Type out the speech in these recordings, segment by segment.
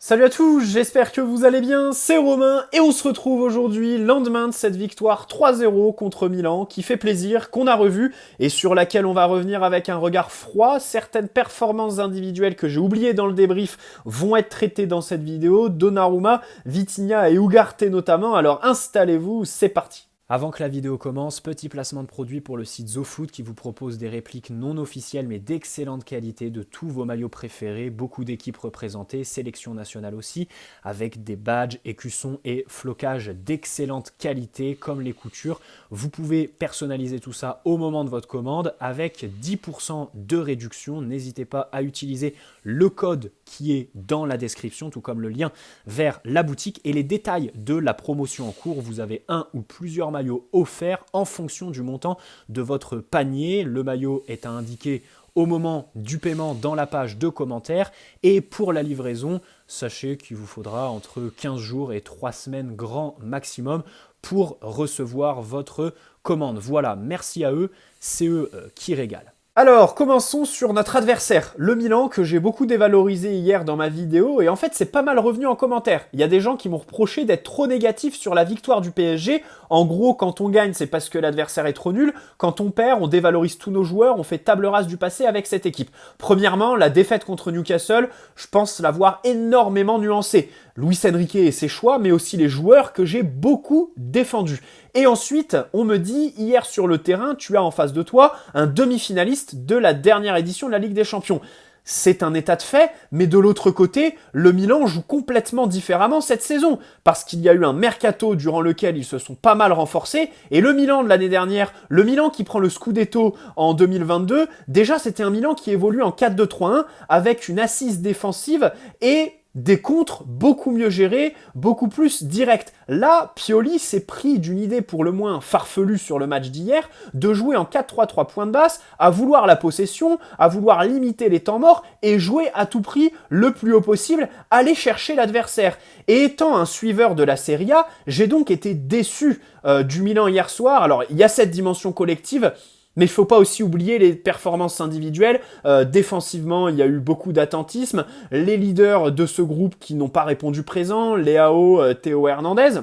Salut à tous, j'espère que vous allez bien, c'est Romain et on se retrouve aujourd'hui, lendemain de cette victoire 3-0 contre Milan qui fait plaisir, qu'on a revu et sur laquelle on va revenir avec un regard froid. Certaines performances individuelles que j'ai oubliées dans le débrief vont être traitées dans cette vidéo, Donnarumma, Vitinha et Ugarte notamment, alors installez-vous, c'est parti. Avant que la vidéo commence, petit placement de produit pour le site ZoFoot qui vous propose des répliques non officielles mais d'excellente qualité de tous vos maillots préférés, beaucoup d'équipes représentées, sélection nationale aussi, avec des badges, écussons et flocages d'excellente qualité comme les coutures. Vous pouvez personnaliser tout ça au moment de votre commande avec 10% de réduction. N'hésitez pas à utiliser le code qui est dans la description, tout comme le lien vers la boutique et les détails de la promotion en cours. Vous avez un ou plusieurs maillots offerts en fonction du montant de votre panier. Le maillot est à indiquer au moment du paiement dans la page de commentaires. Et pour la livraison, sachez qu'il vous faudra entre 15 jours et 3 semaines grand maximum pour recevoir votre commande. Voilà, merci à eux, c'est eux qui régalent. Alors, commençons sur notre adversaire, le Milan, que j'ai beaucoup dévalorisé hier dans ma vidéo, et en fait c'est pas mal revenu en commentaire. Il y a des gens qui m'ont reproché d'être trop négatif sur la victoire du PSG. En gros, quand on gagne, c'est parce que l'adversaire est trop nul. Quand on perd, on dévalorise tous nos joueurs, on fait table rase du passé avec cette équipe. Premièrement, la défaite contre Newcastle, je pense l'avoir énormément nuancée. Luis Enrique et ses choix, mais aussi les joueurs que j'ai beaucoup défendus. Et ensuite, on me dit, hier sur le terrain, tu as en face de toi un demi-finaliste de la dernière édition de la Ligue des Champions. C'est un état de fait, mais de l'autre côté, le Milan joue complètement différemment cette saison, parce qu'il y a eu un mercato durant lequel ils se sont pas mal renforcés, et le Milan de l'année dernière, le Milan qui prend le Scudetto en 2022, déjà c'était un Milan qui évolue en 4-2-3-1, avec une assise défensive et des contres beaucoup mieux gérés, beaucoup plus directs. Là, Pioli s'est pris d'une idée pour le moins farfelue sur le match d'hier, de jouer en 4-3-3 point de basse, à vouloir la possession, à vouloir limiter les temps morts et jouer à tout prix le plus haut possible, aller chercher l'adversaire. Et étant un suiveur de la Serie A, j'ai donc été déçu du Milan hier soir. Alors, il y a cette dimension collective, mais il ne faut pas aussi oublier les performances individuelles. Défensivement, il y a eu beaucoup d'attentisme. Les leaders de ce groupe qui n'ont pas répondu présent, Leao, Théo Hernandez.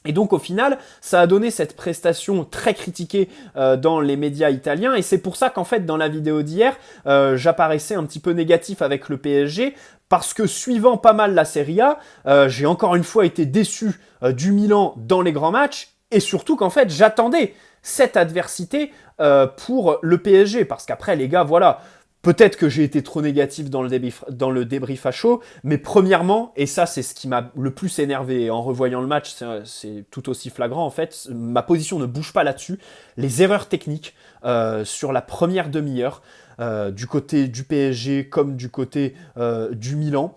Et donc au final, ça a donné cette prestation très critiquée dans les médias italiens. Et c'est pour ça qu'en fait, dans la vidéo d'hier, j'apparaissais un petit peu négatif avec le PSG. Parce que suivant pas mal la Serie A, j'ai encore une fois été déçu du Milan dans les grands matchs. Et surtout qu'en fait, j'attendais cette adversité pour le PSG. Parce qu'après, les gars, voilà, peut-être que j'ai été trop négatif dans le débrief à chaud, mais premièrement, et ça c'est ce qui m'a le plus énervé en revoyant le match, c'est tout aussi flagrant en fait, ma position ne bouge pas là-dessus, les erreurs techniques sur la première demi-heure, du côté du PSG comme du côté du Milan.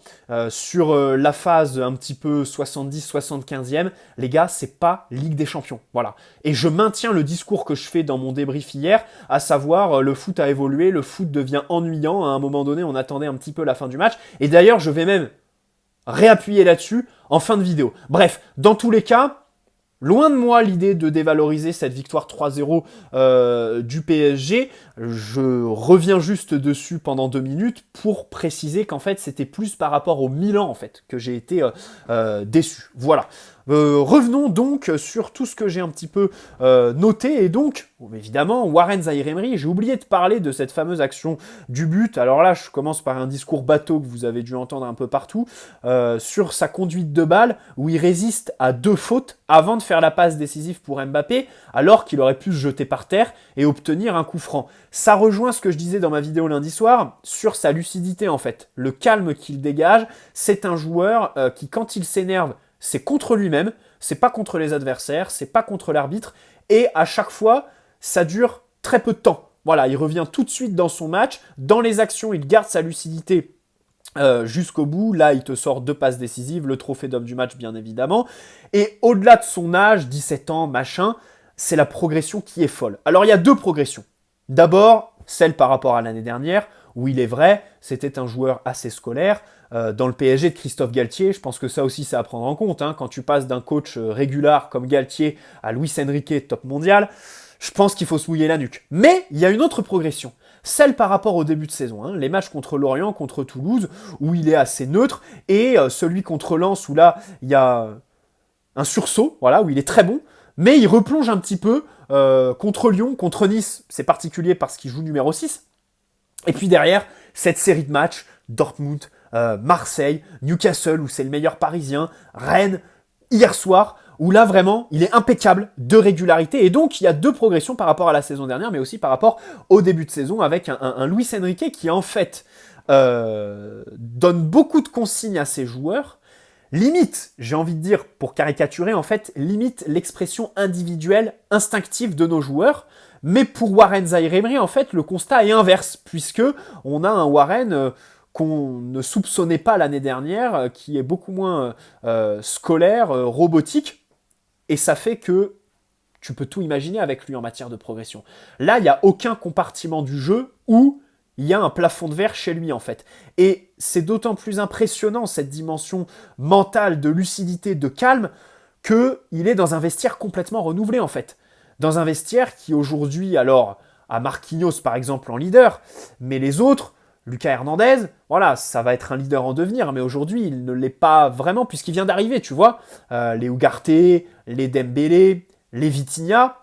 Sur la phase un petit peu 70-75e, les gars, c'est pas Ligue des Champions. Voilà. Et je maintiens le discours que je fais dans mon débrief hier, à savoir le foot a évolué, le foot devient ennuyant. À un moment donné, on attendait un petit peu la fin du match. Et d'ailleurs, je vais même réappuyer là-dessus en fin de vidéo. Bref, dans tous les cas, loin de moi l'idée de dévaloriser cette victoire 3-0 du PSG. Je reviens juste dessus pendant 2 minutes pour préciser qu'en fait c'était plus par rapport au Milan en fait que j'ai été déçu. Voilà. Revenons donc sur tout ce que j'ai un petit peu noté. Et donc, évidemment, Warren Zaïre-Emery, j'ai oublié de parler de cette fameuse action du but. Alors là, je commence par un discours bateau que vous avez dû entendre un peu partout, sur sa conduite de balle, où il résiste à 2 fautes avant de faire la passe décisive pour Mbappé, alors qu'il aurait pu se jeter par terre et obtenir un coup franc. Ça rejoint ce que je disais dans ma vidéo lundi soir, sur sa lucidité en fait. Le calme qu'il dégage, c'est un joueur qui, quand il s'énerve, c'est contre lui-même, c'est pas contre les adversaires, c'est pas contre l'arbitre, et à chaque fois, ça dure très peu de temps. Voilà, il revient tout de suite dans son match, dans les actions, il garde sa lucidité jusqu'au bout. Là, il te sort 2 passes décisives, le trophée d'homme du match, bien évidemment. Et au-delà de son âge, 17 ans, machin, c'est la progression qui est folle. Alors, il y a 2 progressions. D'abord, celle par rapport à l'année dernière, où il est vrai, c'était un joueur assez scolaire. Dans le PSG de Christophe Galtier, je pense que ça aussi c'est à prendre en compte. Quand tu passes d'un coach régulier comme Galtier à Luis Enrique top mondial, je pense qu'il faut se mouiller la nuque. Mais il y a une autre progression. celle par rapport au début de saison, hein, les matchs contre Lorient, contre Toulouse, où il est assez neutre, et celui contre Lens, où là, il y a un sursaut, voilà, où il est très bon, mais il replonge un petit peu contre Lyon, contre Nice, c'est particulier parce qu'il joue numéro 6, et puis derrière, cette série de matchs, Dortmund, Marseille, Newcastle, où c'est le meilleur parisien, Rennes, hier soir, où là vraiment, il est impeccable de régularité, et donc il y a 2 progressions par rapport à la saison dernière, mais aussi par rapport au début de saison, avec un Luis Enrique qui en fait donne beaucoup de consignes à ses joueurs, limite, j'ai envie de dire, pour caricaturer, en fait, limite l'expression individuelle, instinctive de nos joueurs. Mais pour Warren Zaïre-Emery, en fait, le constat est inverse, puisque on a un Warren qu'on ne soupçonnait pas l'année dernière, qui est beaucoup moins scolaire, robotique, et ça fait que tu peux tout imaginer avec lui en matière de progression. Là, il n'y a aucun compartiment du jeu où il y a un plafond de verre chez lui, en fait. Et c'est d'autant plus impressionnant, cette dimension mentale de lucidité, de calme, qu'il est dans un vestiaire complètement renouvelé, en fait. Dans un vestiaire qui, aujourd'hui, alors, a Marquinhos, par exemple, en leader, mais les autres, Lucas Hernandez, voilà, ça va être un leader en devenir, mais aujourd'hui, il ne l'est pas vraiment, puisqu'il vient d'arriver, tu vois. Les Ugarte, les Dembélé, les Vitinha.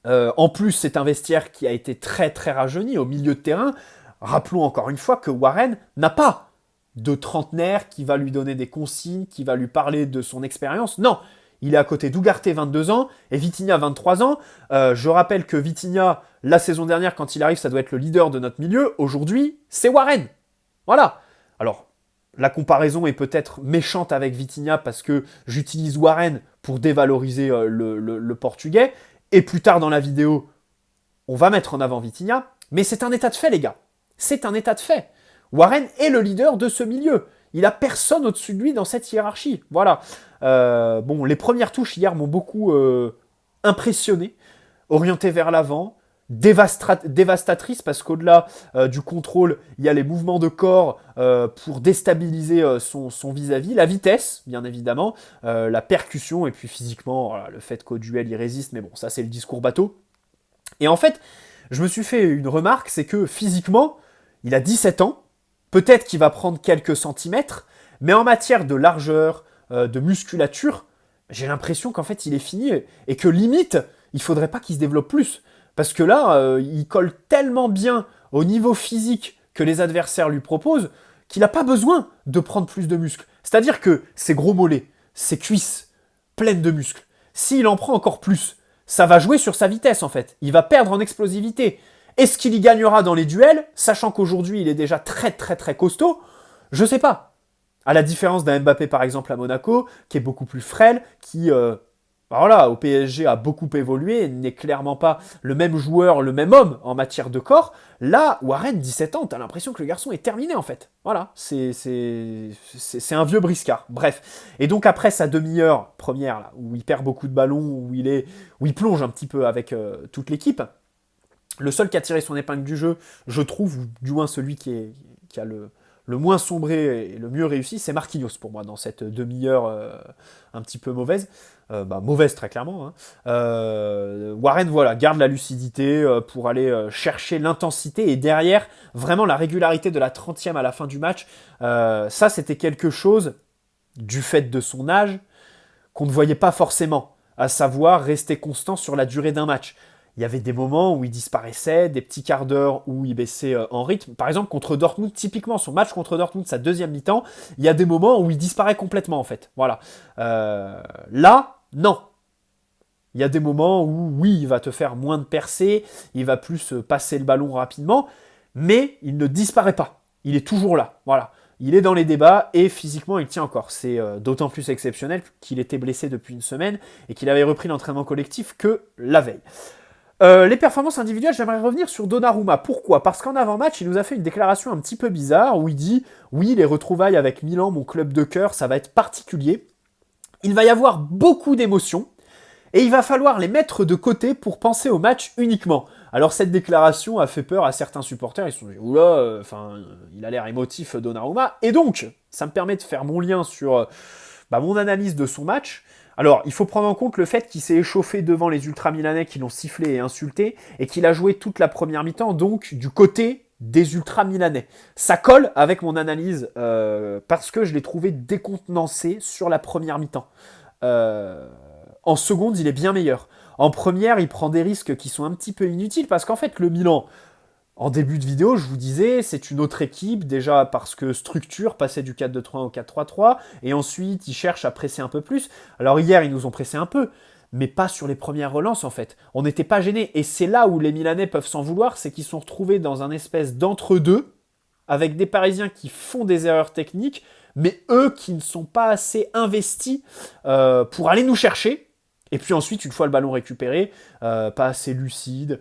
En plus, c'est un vestiaire qui a été très très rajeuni au milieu de terrain. Rappelons encore une fois que Warren n'a pas de trentenaire qui va lui donner des consignes, qui va lui parler de son expérience. Non, il est à côté d'Ugarte, 22 ans, et Vitinha, 23 ans. Je rappelle que Vitinha, la saison dernière, quand il arrive, ça doit être le leader de notre milieu. Aujourd'hui, c'est Warren. Voilà. Alors, la comparaison est peut-être méchante avec Vitinha parce que j'utilise Warren pour dévaloriser le portugais. Et plus tard dans la vidéo, on va mettre en avant Vitinha. Mais c'est un état de fait, les gars. C'est un état de fait. Warren est le leader de ce milieu. Il n'a personne au-dessus de lui dans cette hiérarchie. Voilà. Bon, les premières touches hier m'ont beaucoup impressionné. Orienté vers l'avant, dévastatrice parce qu'au-delà du contrôle, il y a les mouvements de corps pour déstabiliser son vis-à-vis, la vitesse, bien évidemment, la percussion, et puis physiquement, voilà, le fait qu'au duel, il résiste, mais bon, ça c'est le discours bateau. Et en fait, je me suis fait une remarque, c'est que physiquement, il a 17 ans, peut-être qu'il va prendre quelques centimètres, mais en matière de largeur, de musculature, j'ai l'impression qu'en fait, il est fini, et que limite, il faudrait pas qu'il se développe plus. Parce que là, il colle tellement bien au niveau physique que les adversaires lui proposent qu'il n'a pas besoin de prendre plus de muscles. C'est-à-dire que ses gros mollets, ses cuisses pleines de muscles, s'il en prend encore plus, ça va jouer sur sa vitesse en fait. Il va perdre en explosivité. Est-ce qu'il y gagnera dans les duels, sachant qu'aujourd'hui il est déjà très très très costaud? Je sais pas. À la différence d'un Mbappé par exemple à Monaco, qui est beaucoup plus frêle, qui voilà, au PSG a beaucoup évolué, n'est clairement pas le même joueur, le même homme en matière de corps. Là, Warren, 17 ans, t'as l'impression que le garçon est terminé en fait. Voilà, c'est un vieux briscard. Bref. Et donc après sa demi-heure première, là, où il perd beaucoup de ballons, où il plonge un petit peu avec toute l'équipe, le seul qui a tiré son épingle du jeu, je trouve, ou du moins celui qui a le moins sombré et le mieux réussi, c'est Marquinhos pour moi dans cette demi-heure un petit peu mauvaise. Mauvaise très clairement. Hein. Warren, voilà, garde la lucidité pour aller chercher l'intensité et derrière, vraiment la régularité de la 30e à la fin du match. Ça, c'était quelque chose, du fait de son âge, qu'on ne voyait pas forcément, à savoir rester constant sur la durée d'un match. Il y avait des moments où il disparaissait, des petits quarts d'heure où il baissait en rythme. Par exemple, contre Dortmund, typiquement, son match contre Dortmund, sa deuxième mi-temps, il y a des moments où il disparaît complètement, en fait. Voilà. Là, non. Il y a des moments où, oui, il va te faire moins de percées, il va plus passer le ballon rapidement, mais il ne disparaît pas. Il est toujours là. Voilà. Il est dans les débats et physiquement, il tient encore. C'est d'autant plus exceptionnel qu'il était blessé depuis une semaine et qu'il avait repris l'entraînement collectif que la veille. Les performances individuelles, j'aimerais revenir sur Donnarumma. Pourquoi? Parce qu'en avant-match, il nous a fait une déclaration un petit peu bizarre où il dit « Oui, les retrouvailles avec Milan, mon club de cœur, ça va être particulier. Il va y avoir beaucoup d'émotions et il va falloir les mettre de côté pour penser au match uniquement. » Alors cette déclaration a fait peur à certains supporters. Ils se sont dit « Oula, il a l'air émotif Donnarumma. » Et donc, ça me permet de faire mon lien sur mon analyse de son match. Alors, il faut prendre en compte le fait qu'il s'est échauffé devant les Ultra Milanais qui l'ont sifflé et insulté, et qu'il a joué toute la première mi-temps, donc du côté des Ultra Milanais. Ça colle avec mon analyse, parce que je l'ai trouvé décontenancé sur la première mi-temps. En seconde, il est bien meilleur. En première, il prend des risques qui sont un petit peu inutiles, parce qu'en fait, le Milan, en début de vidéo, je vous disais, c'est une autre équipe, déjà parce que structure, passer du 4-2-3 au 4-3-3, et ensuite, ils cherchent à presser un peu plus. Alors hier, ils nous ont pressé un peu, mais pas sur les premières relances, en fait. On n'était pas gênés, et c'est là où les Milanais peuvent s'en vouloir, c'est qu'ils sont retrouvés dans un espèce d'entre-deux, avec des Parisiens qui font des erreurs techniques, mais eux qui ne sont pas assez investis pour aller nous chercher. Et puis ensuite, une fois le ballon récupéré, pas assez lucide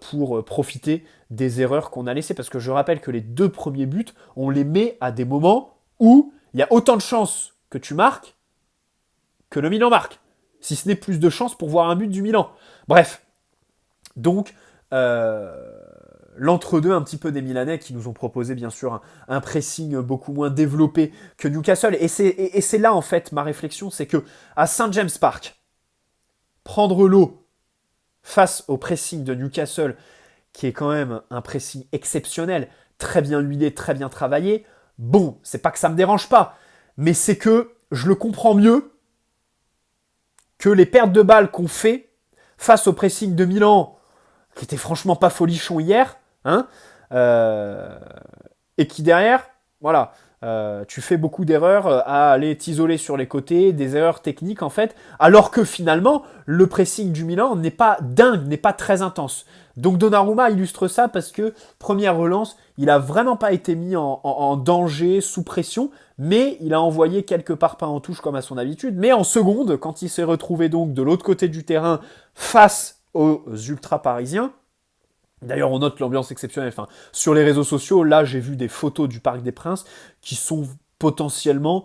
pour profiter des erreurs qu'on a laissées. Parce que je rappelle que les 2 premiers buts, on les met à des moments où il y a autant de chances que tu marques que le Milan marque. Si ce n'est plus de chances pour voir un but du Milan. Bref. Donc, l'entre-deux un petit peu des Milanais qui nous ont proposé bien sûr un pressing beaucoup moins développé que Newcastle. Et c'est là en fait ma réflexion, c'est que à St. James Park, prendre l'eau face au pressing de Newcastle, qui est quand même un pressing exceptionnel, très bien huilé, très bien travaillé, bon, c'est pas que ça me dérange pas, mais c'est que je le comprends mieux que les pertes de balles qu'on fait face au pressing de Milan, qui était franchement pas folichon hier, hein, et qui derrière, voilà, tu fais beaucoup d'erreurs à aller t'isoler sur les côtés, des erreurs techniques en fait, alors que finalement, le pressing du Milan n'est pas dingue, n'est pas très intense. Donc Donnarumma illustre ça parce que, première relance, il a vraiment pas été mis en danger, sous pression, mais il a envoyé quelques parpaings en touche comme à son habitude. Mais en seconde, quand il s'est retrouvé donc de l'autre côté du terrain face aux ultra parisiens, d'ailleurs, on note l'ambiance exceptionnelle. Enfin, sur les réseaux sociaux, là, j'ai vu des photos du Parc des Princes qui sont potentiellement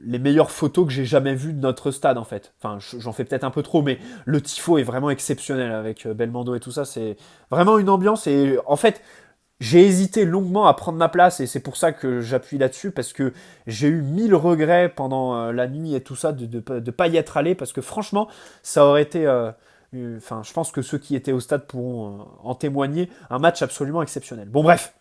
les meilleures photos que j'ai jamais vues de notre stade, en fait. Enfin, j'en fais peut-être un peu trop, mais le tifo est vraiment exceptionnel avec Belmondo et tout ça. C'est vraiment une ambiance. Et en fait, j'ai hésité longuement à prendre ma place et c'est pour ça que j'appuie là-dessus parce que j'ai eu 1000 regrets pendant la nuit et tout ça de pas y être allé parce que franchement, ça aurait été... Enfin, je pense que ceux qui étaient au stade pourront en témoigner. Un match absolument exceptionnel. Bon, bref.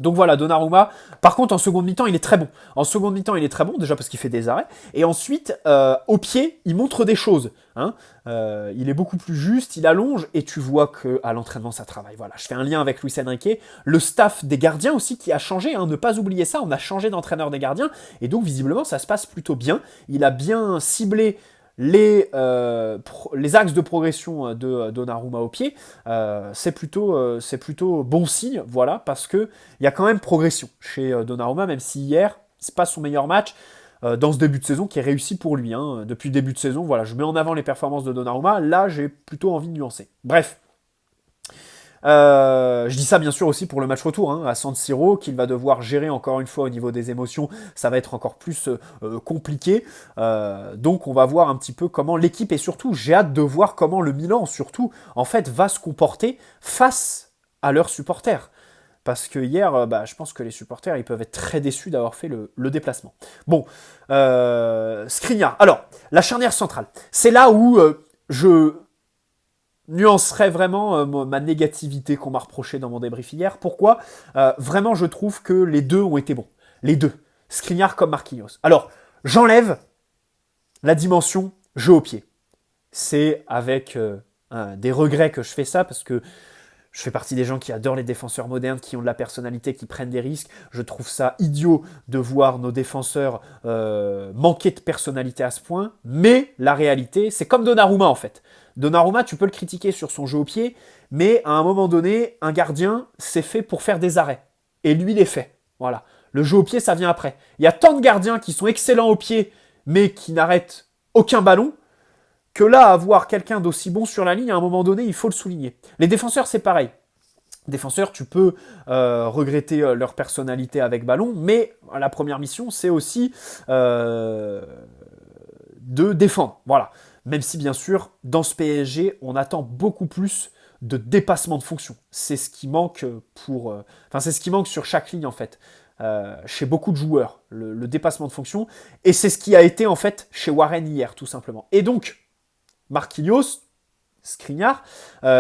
Donc voilà, Donnarumma. Par contre, en seconde mi-temps, il est très bon. En seconde mi-temps, il est très bon, déjà parce qu'il fait des arrêts. Et ensuite, au pied, il montre des choses. Hein. Il est beaucoup plus juste, il allonge, et tu vois qu'à l'entraînement, ça travaille. Voilà, je fais un lien avec Luis Enrique. Le staff des gardiens aussi qui a changé, hein, ne pas oublier ça, on a changé d'entraîneur des gardiens. Et donc, visiblement, ça se passe plutôt bien. Il a bien ciblé les axes de progression de Donnarumma au pied, c'est plutôt bon signe, voilà, parce que il y a quand même progression chez Donnarumma, même si hier, c'est pas son meilleur match dans ce début de saison qui est réussi pour lui. Hein. Depuis le début de saison, voilà, je mets en avant les performances de Donnarumma, là j'ai plutôt envie de nuancer. Bref. Je dis ça bien sûr aussi pour le match retour hein, à San Siro, qu'il va devoir gérer encore une fois au niveau des émotions, ça va être encore plus compliqué. Donc on va voir un petit peu comment l'équipe et surtout j'ai hâte de voir comment le Milan surtout en fait va se comporter face à leurs supporters. Parce que hier, je pense que les supporters, ils peuvent être très déçus d'avoir fait le déplacement. Bon, Skriniar. Alors, la charnière centrale. C'est là où je nuancerait vraiment ma négativité qu'on m'a reproché dans mon débrief hier. Pourquoi vraiment, je trouve que les deux ont été bons. Les deux. Skriniar comme Marquinhos. Alors, j'enlève la dimension jeu au pied. C'est avec des regrets que je fais ça, parce que je fais partie des gens qui adorent les défenseurs modernes, qui ont de la personnalité, qui prennent des risques. Je trouve ça idiot de voir nos défenseurs manquer de personnalité à ce point. Mais la réalité, c'est comme Donnarumma en fait. Donnarumma, tu peux le critiquer sur son jeu au pied, mais à un moment donné, un gardien, c'est fait pour faire des arrêts. Et lui, il est fait. Voilà. Le jeu au pied, ça vient après. Il y a tant de gardiens qui sont excellents au pied, mais qui n'arrêtent aucun ballon, que là, avoir quelqu'un d'aussi bon sur la ligne, à un moment donné, il faut le souligner. Les défenseurs, c'est pareil. Défenseurs, tu peux regretter leur personnalité avec ballon, mais la première mission, c'est aussi de défendre. Voilà. Même si, bien sûr, dans ce PSG, on attend beaucoup plus de dépassement de fonction. C'est ce qui manque c'est ce qui manque sur chaque ligne, en fait. chez beaucoup de joueurs, le dépassement de fonction, et c'est ce qui a été en fait chez Warren hier, tout simplement. Et donc, Marquinhos, Skriniar,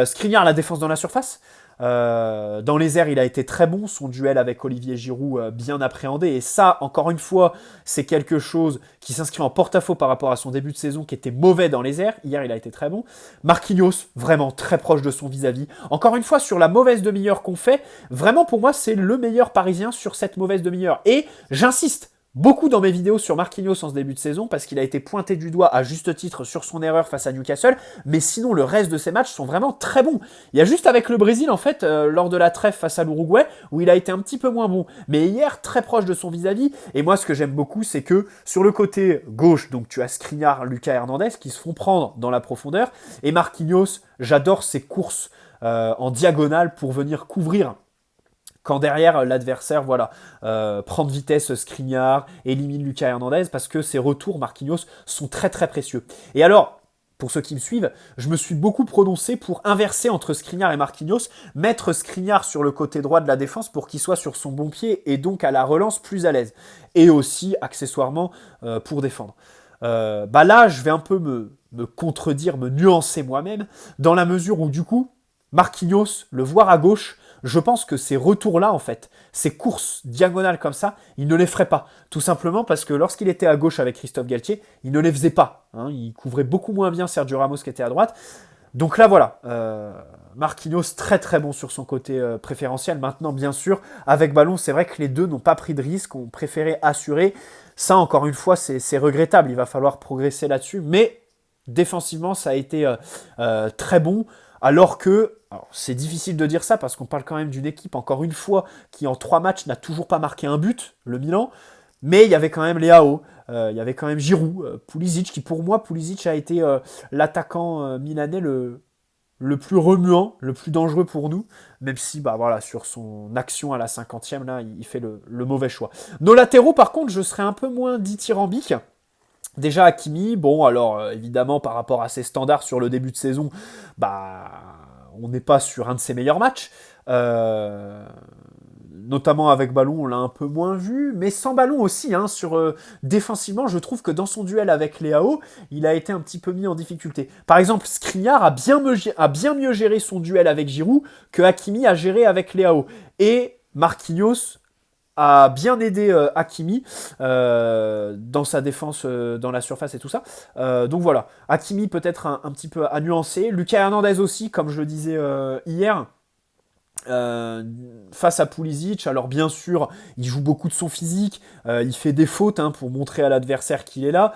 Skriniar la défense dans la surface, dans les airs, il a été très bon. Son duel avec Olivier Giroud bien appréhendé. Et ça, encore une fois, c'est quelque chose qui s'inscrit en porte-à-faux par rapport à son début de saison qui était mauvais dans les airs. Hier, il a été très bon. Marquinhos, vraiment très proche de son vis-à-vis. Encore une fois, sur la mauvaise demi-heure qu'on fait, vraiment pour moi, c'est le meilleur Parisien sur cette mauvaise demi-heure. Et j'insiste beaucoup dans mes vidéos sur Marquinhos en ce début de saison parce qu'il a été pointé du doigt à juste titre sur son erreur face à Newcastle, mais sinon le reste de ses matchs sont vraiment très bons. Il y a juste avec le Brésil en fait, lors de la trêve face à l'Uruguay, où il a été un petit peu moins bon, mais hier très proche de son vis-à-vis, et moi ce que j'aime beaucoup c'est que sur le côté gauche, donc tu as Skriniar, Lucas Hernandez qui se font prendre dans la profondeur, et Marquinhos, j'adore ses courses en diagonale pour venir couvrir quand derrière l'adversaire, voilà, prend de vitesse Skriniar, élimine Lucas Hernandez, parce que ses retours Marquinhos sont très très précieux. Et alors, pour ceux qui me suivent, je me suis beaucoup prononcé pour inverser entre Skriniar et Marquinhos, mettre Skriniar sur le côté droit de la défense pour qu'il soit sur son bon pied et donc à la relance plus à l'aise. Et aussi, accessoirement, pour défendre. Là, je vais un peu me contredire, me nuancer moi-même, dans la mesure où du coup, Marquinhos, le voir à gauche, je pense que ces retours-là, en fait, ces courses diagonales comme ça, il ne les ferait pas. Tout simplement parce que lorsqu'il était à gauche avec Christophe Galtier, il ne les faisait pas. Hein. Il couvrait beaucoup moins bien Sergio Ramos qui était à droite. Donc là, voilà. Marquinhos, très très bon sur son côté préférentiel. Maintenant, bien sûr, avec ballon, c'est vrai que les deux n'ont pas pris de risque, ont préféré assurer. Ça, encore une fois, c'est regrettable. Il va falloir progresser là-dessus. Mais défensivement, ça a été très bon. Alors que, c'est difficile de dire ça parce qu'on parle quand même d'une équipe, encore une fois, qui en 3 matchs n'a toujours pas marqué un but, le Milan. Mais il y avait quand même Leao, il y avait quand même Giroud, Pulisic, qui pour moi, Pulisic a été l'attaquant milanais le plus remuant, le plus dangereux pour nous, même si voilà, sur son action à la 50e, là, il fait le mauvais choix. Nos latéraux, par contre, je serais un peu moins dithyrambique. Déjà Hakimi, bon alors évidemment par rapport à ses standards sur le début de saison, on n'est pas sur un de ses meilleurs matchs. Notamment avec ballon, on l'a un peu moins vu, mais sans ballon aussi. Défensivement, je trouve que dans son duel avec Leao, il a été un petit peu mis en difficulté. Par exemple, Skriniar a bien mieux géré son duel avec Giroud que Hakimi a géré avec Leao. Et Marquinhos a bien aidé Hakimi dans sa défense, dans la surface et tout ça. Donc voilà, Hakimi peut-être un petit peu à nuancer. Lucas Hernandez aussi, comme je le disais hier, face à Pulisic. Alors bien sûr, il joue beaucoup de son physique, il fait des fautes pour montrer à l'adversaire qu'il est là,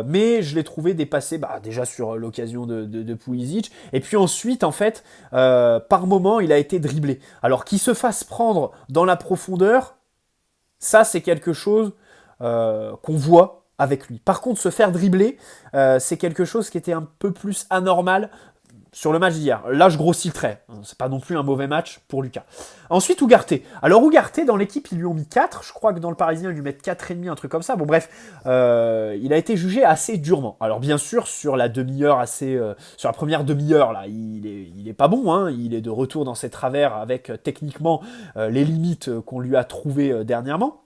mais je l'ai trouvé dépassé déjà sur l'occasion de Pulisic, et puis ensuite en fait par moment il a été dribblé. Alors qu'il se fasse prendre dans la profondeur, ça c'est quelque chose qu'on voit avec lui. Par contre, se faire dribbler, c'est quelque chose qui était un peu plus anormal sur le match d'hier. Là, je grossis le trait. C'est pas non plus un mauvais match pour Lucas. Ensuite, Ugarte. Alors, Ugarte, dans l'équipe, ils lui ont mis 4. Je crois que dans le Parisien, ils lui mettent 4,5, un truc comme ça. Bon, bref, il a été jugé assez durement. Alors, bien sûr, sur la demi-heure, sur la première demi-heure, là, il est pas bon. Hein. Il est de retour dans ses travers avec, techniquement, les limites qu'on lui a trouvées dernièrement.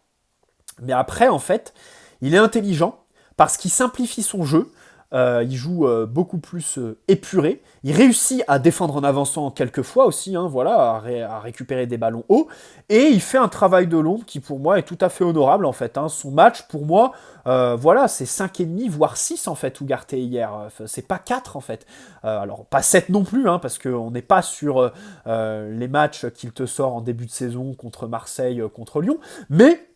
Mais après, en fait, il est intelligent parce qu'il simplifie son jeu. Il joue beaucoup plus épuré. Il réussit à défendre en avançant quelques fois aussi, à récupérer des ballons hauts. Et il fait un travail de l'ombre qui, pour moi, est tout à fait honorable, en fait. Son match, pour moi, c'est 5,5, voire 6, en fait, Ugarte hier. C'est pas 4, en fait. Alors, pas 7 non plus, parce qu'on n'est pas sur les matchs qu'il te sort en début de saison contre Marseille, contre Lyon. Mais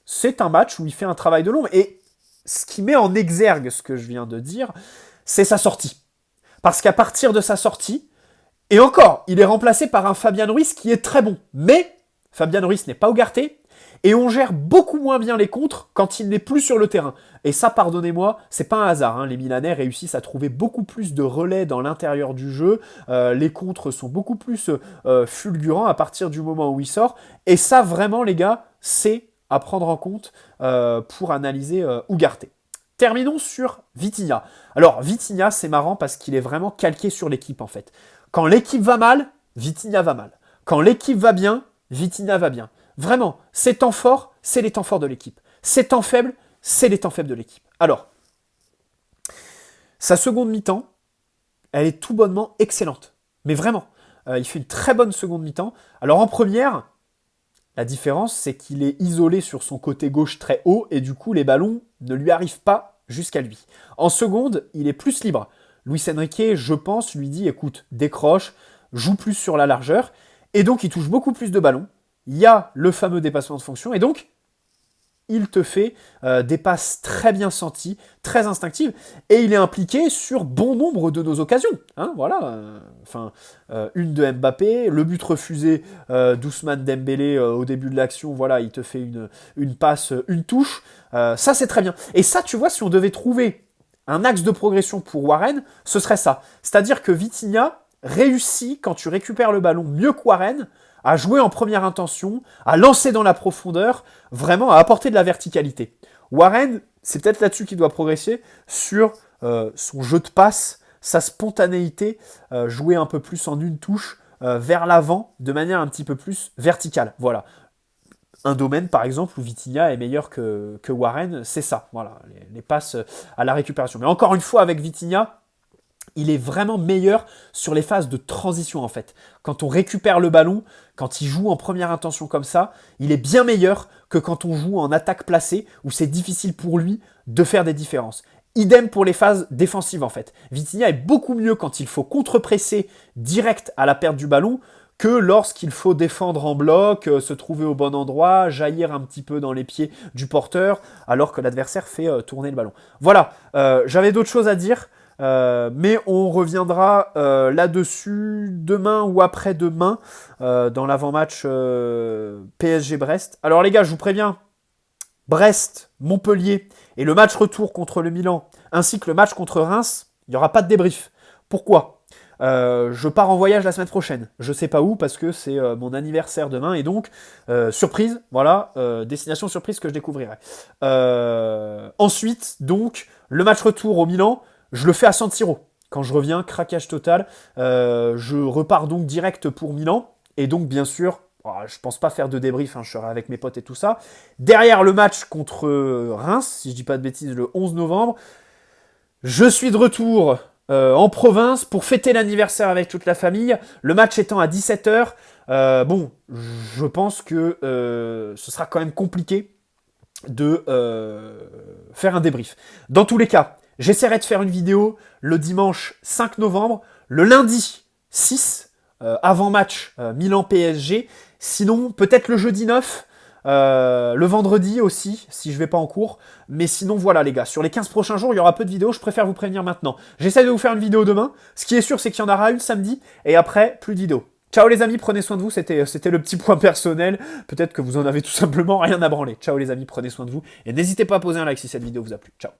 c'est un match où il fait un travail de l'ombre. Et ce qui met en exergue ce que je viens de dire, c'est sa sortie. Parce qu'à partir de sa sortie, et encore, il est remplacé par un Fabian Ruiz qui est très bon. Mais Fabian Ruiz n'est pas Ugarte, et on gère beaucoup moins bien les contres quand il n'est plus sur le terrain. Et ça, pardonnez-moi, c'est pas un hasard. Les Milanais réussissent à trouver beaucoup plus de relais dans l'intérieur du jeu. Les contres sont beaucoup plus fulgurants à partir du moment où il sort. Et ça, vraiment, les gars, c'est à prendre en compte pour analyser Ugarte. Terminons sur Vitinha. Alors, Vitinha, c'est marrant parce qu'il est vraiment calqué sur l'équipe, en fait. Quand l'équipe va mal, Vitinha va mal. Quand l'équipe va bien, Vitinha va bien. Vraiment, ces temps forts, c'est les temps forts de l'équipe. Ces temps faibles, c'est les temps faibles de l'équipe. Alors, sa seconde mi-temps, elle est tout bonnement excellente. Mais vraiment, il fait une très bonne seconde mi-temps. Alors en première, la différence, c'est qu'il est isolé sur son côté gauche très haut et du coup, les ballons ne lui arrivent pas jusqu'à lui. En seconde, il est plus libre. Luis Enrique, je pense, lui dit, écoute, décroche, joue plus sur la largeur. Et donc, il touche beaucoup plus de ballons. Il y a le fameux dépassement de fonction. Et donc, il te fait des passes très bien senties, très instinctives, et il est impliqué sur bon nombre de nos occasions. Hein, voilà, une de Mbappé, le but refusé d'Ousmane Dembélé au début de l'action, voilà, il te fait une passe, une touche. Ça, c'est très bien. Et ça, tu vois, si on devait trouver un axe de progression pour Warren, ce serait ça. C'est-à-dire que Vitinha réussit, quand tu récupères le ballon, mieux que Warren, à jouer en première intention, à lancer dans la profondeur, vraiment à apporter de la verticalité. Warren, c'est peut-être là-dessus qu'il doit progresser, sur son jeu de passe, sa spontanéité, jouer un peu plus en une touche, vers l'avant, de manière un petit peu plus verticale. Voilà. Un domaine, par exemple, où Vitinha est meilleur que Warren, c'est ça. Voilà, les passes à la récupération. Mais encore une fois, avec Vitinha, il est vraiment meilleur sur les phases de transition en fait. Quand on récupère le ballon, quand il joue en première intention comme ça, il est bien meilleur que quand on joue en attaque placée où c'est difficile pour lui de faire des différences. Idem pour les phases défensives en fait. Vitinha est beaucoup mieux quand il faut contre-presser direct à la perte du ballon que lorsqu'il faut défendre en bloc, se trouver au bon endroit, jaillir un petit peu dans les pieds du porteur alors que l'adversaire fait tourner le ballon. Voilà, j'avais d'autres choses à dire. Mais on reviendra là-dessus demain ou après-demain dans l'avant-match PSG-Brest. Alors les gars, je vous préviens, Brest, Montpellier et le match retour contre le Milan, ainsi que le match contre Reims, il n'y aura pas de débrief. Pourquoi ? Je pars en voyage la semaine prochaine. Je sais pas où parce que c'est mon anniversaire demain et donc surprise, voilà, destination surprise que je découvrirai. Ensuite, donc, le match retour au Milan, je le fais à San Siro. Quand je reviens, craquage total. Je repars donc direct pour Milan et donc bien sûr, je pense pas faire de débrief, je serai avec mes potes et tout ça. Derrière le match contre Reims, si je dis pas de bêtises, le 11 novembre, je suis de retour en province pour fêter l'anniversaire avec toute la famille. Le match étant à 17h, je pense que ce sera quand même compliqué de faire un débrief. Dans tous les cas, j'essaierai de faire une vidéo le dimanche 5 novembre, le lundi 6, avant-match Milan-PSG. Sinon, peut-être le jeudi 9, le vendredi aussi, si je vais pas en cours. Mais sinon, voilà les gars, sur les 15 prochains jours, il y aura peu de vidéos, je préfère vous prévenir maintenant. J'essaie de vous faire une vidéo demain. Ce qui est sûr, c'est qu'il y en aura une samedi, et après, plus de vidéos. Ciao les amis, prenez soin de vous, c'était le petit point personnel. Peut-être que vous en avez tout simplement rien à branler. Ciao les amis, prenez soin de vous, et n'hésitez pas à poser un like si cette vidéo vous a plu. Ciao.